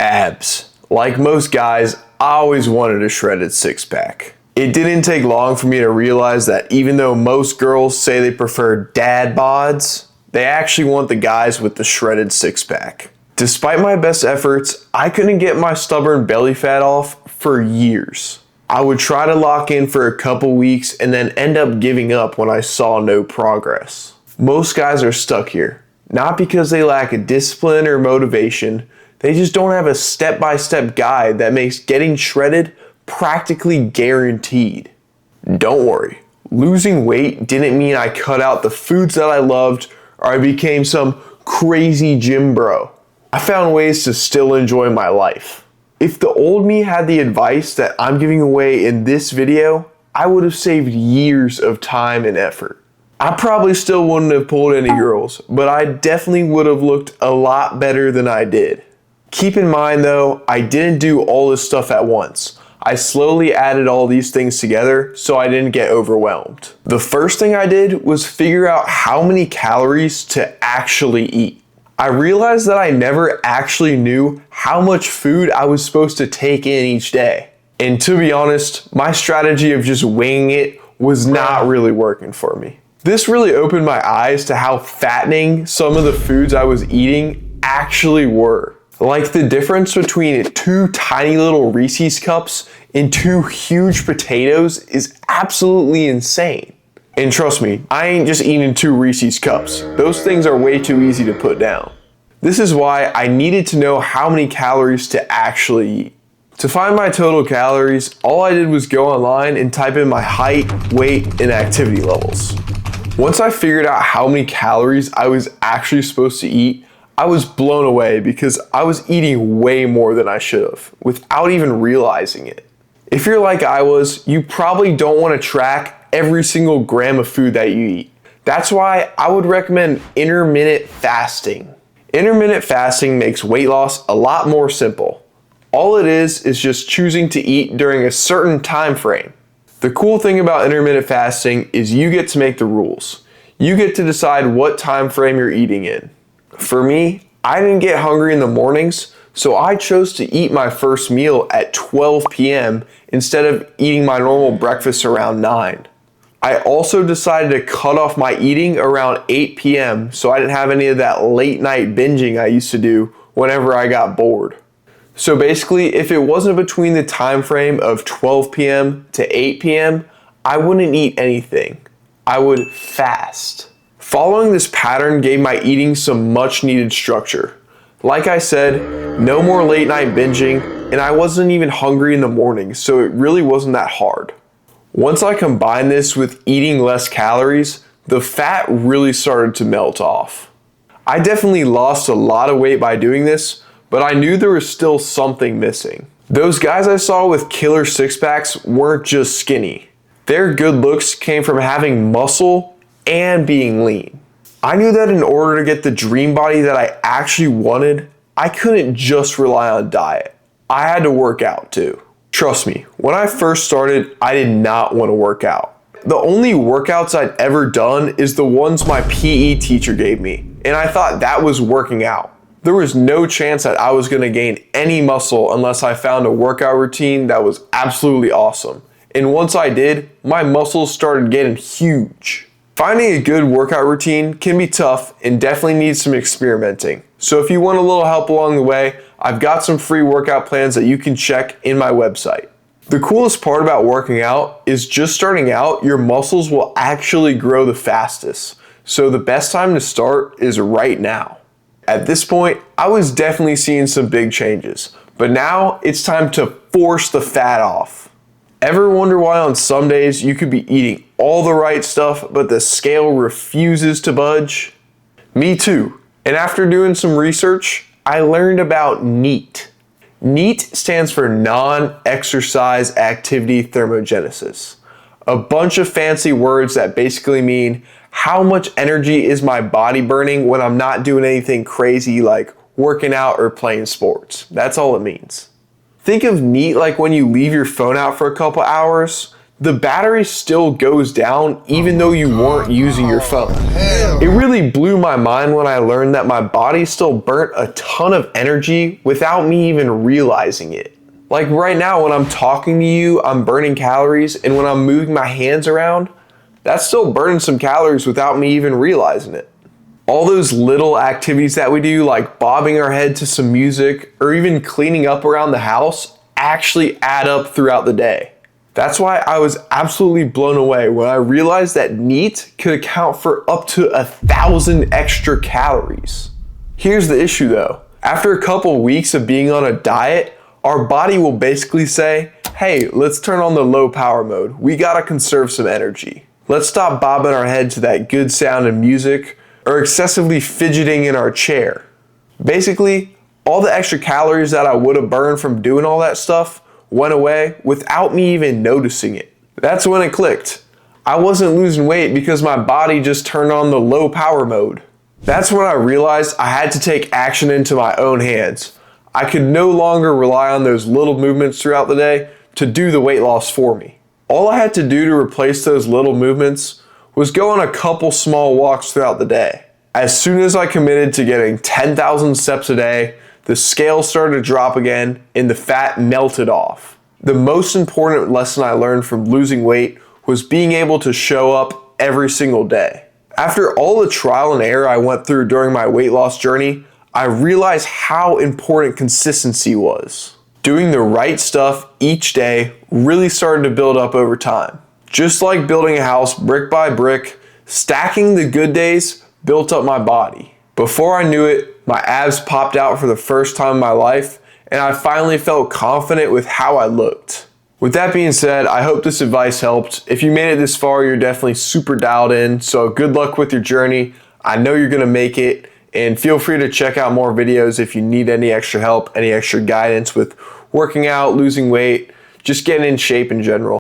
Abs. Like most guys, I always wanted a shredded six-pack. It didn't take long for me to realize that even though most girls say they prefer dad bods, they actually want the guys with the shredded six-pack. Despite my best efforts, I couldn't get my stubborn belly fat off for years. I would try to lock in for a couple weeks and then end up giving up when I saw no progress. Most guys are stuck here, not because they lack a discipline or motivation, they just don't have a step-by-step guide that makes getting shredded practically guaranteed. Don't worry, losing weight didn't mean I cut out the foods that I loved or I became some crazy gym bro. I found ways to still enjoy my life. If the old me had the advice that I'm giving away in this video, I would have saved years of time and effort. I probably still wouldn't have pulled any girls, but I definitely would have looked a lot better than I did. Keep in mind though, I didn't do all this stuff at once. I slowly added all these things together so I didn't get overwhelmed. The first thing I did was figure out how many calories to actually eat. I realized that I never actually knew how much food I was supposed to take in each day. And to be honest, my strategy of just winging it was not really working for me. This really opened my eyes to how fattening some of the foods I was eating actually were. Like the difference between 2 tiny little Reese's cups and 2 huge potatoes is absolutely insane. And trust me, I ain't just eating 2 Reese's cups. Those things are way too easy to put down. This is why I needed to know how many calories to actually eat. To find my total calories, all I did was go online and type in my height, weight, and activity levels. Once I figured out how many calories I was actually supposed to eat, I was blown away because I was eating way more than I should have, without even realizing it. If you're like I was, you probably don't want to track every single gram of food that you eat. That's why I would recommend intermittent fasting. Intermittent fasting makes weight loss a lot more simple. All it is just choosing to eat during a certain time frame. The cool thing about intermittent fasting is you get to make the rules. You get to decide what time frame you're eating in. For me, I didn't get hungry in the mornings, so I chose to eat my first meal at 12 p.m. instead of eating my normal breakfast around 9. I also decided to cut off my eating around 8 p.m. so I didn't have any of that late night binging I used to do whenever I got bored. So basically, if it wasn't between the time frame of 12 p.m. to 8 p.m., I wouldn't eat anything. I would fast. Following this pattern gave my eating some much needed structure. Like I said, no more late night binging, and I wasn't even hungry in the morning, so it really wasn't that hard. Once I combined this with eating less calories, the fat really started to melt off. I definitely lost a lot of weight by doing this, but I knew there was still something missing. Those guys I saw with killer six-packs weren't just skinny. Their good looks came from having muscle and being lean. I knew that in order to get the dream body that I actually wanted, I couldn't just rely on diet. I had to work out too. Trust me, when I first started, I did not want to work out. The only workouts I'd ever done is the ones my PE teacher gave me, and I thought that was working out. There was no chance that I was going to gain any muscle unless I found a workout routine that was absolutely awesome. And once I did, my muscles started getting huge. Finding a good workout routine can be tough and definitely needs some experimenting. So if you want a little help along the way, I've got some free workout plans that you can check in my website. The coolest part about working out is just starting out, your muscles will actually grow the fastest. So the best time to start is right now. At this point, I was definitely seeing some big changes, but now it's time to force the fat off. Ever wonder why on some days you could be eating all the right stuff, but the scale refuses to budge? Me too. And after doing some research, I learned about NEAT. NEAT stands for non-exercise activity thermogenesis. A bunch of fancy words that basically mean how much energy is my body burning when I'm not doing anything crazy like working out or playing sports. That's all it means. Think of NEAT like when you leave your phone out for a couple hours. the battery still goes down even though you weren't using your phone. It really blew my mind when I learned that my body still burnt a ton of energy without me even realizing it. Like right now when I'm talking to you, I'm burning calories, and when I'm moving my hands around, that's still burning some calories without me even realizing it. All those little activities that we do, like bobbing our head to some music or even cleaning up around the house, actually add up throughout the day. That's why I was absolutely blown away when I realized that NEAT could account for up to 1,000 extra calories. Here's the issue though. After a couple weeks of being on a diet, our body will basically say, hey, let's turn on the low power mode. We gotta conserve some energy. Let's stop bobbing our head to that good sound and music or excessively fidgeting in our chair. Basically, all the extra calories that I would have burned from doing all that stuff went away without me even noticing it. That's when it clicked. I wasn't losing weight because my body just turned on the low power mode. That's when I realized I had to take action into my own hands. I could no longer rely on those little movements throughout the day to do the weight loss for me. All I had to do to replace those little movements was go on a couple small walks throughout the day. As soon as I committed to getting 10,000 steps a day, the scale started to drop again and the fat melted off. The most important lesson I learned from losing weight was being able to show up every single day. After all the trial and error I went through during my weight loss journey, I realized how important consistency was. Doing the right stuff each day really started to build up over time. Just like building a house brick by brick, stacking the good days built up my body. Before I knew it, my abs popped out for the first time in my life, and I finally felt confident with how I looked. With that being said, I hope this advice helped. If you made it this far, you're definitely super dialed in, so good luck with your journey. I know you're gonna make it, and feel free to check out more videos if you need any extra help, any extra guidance with working out, losing weight, just getting in shape in general.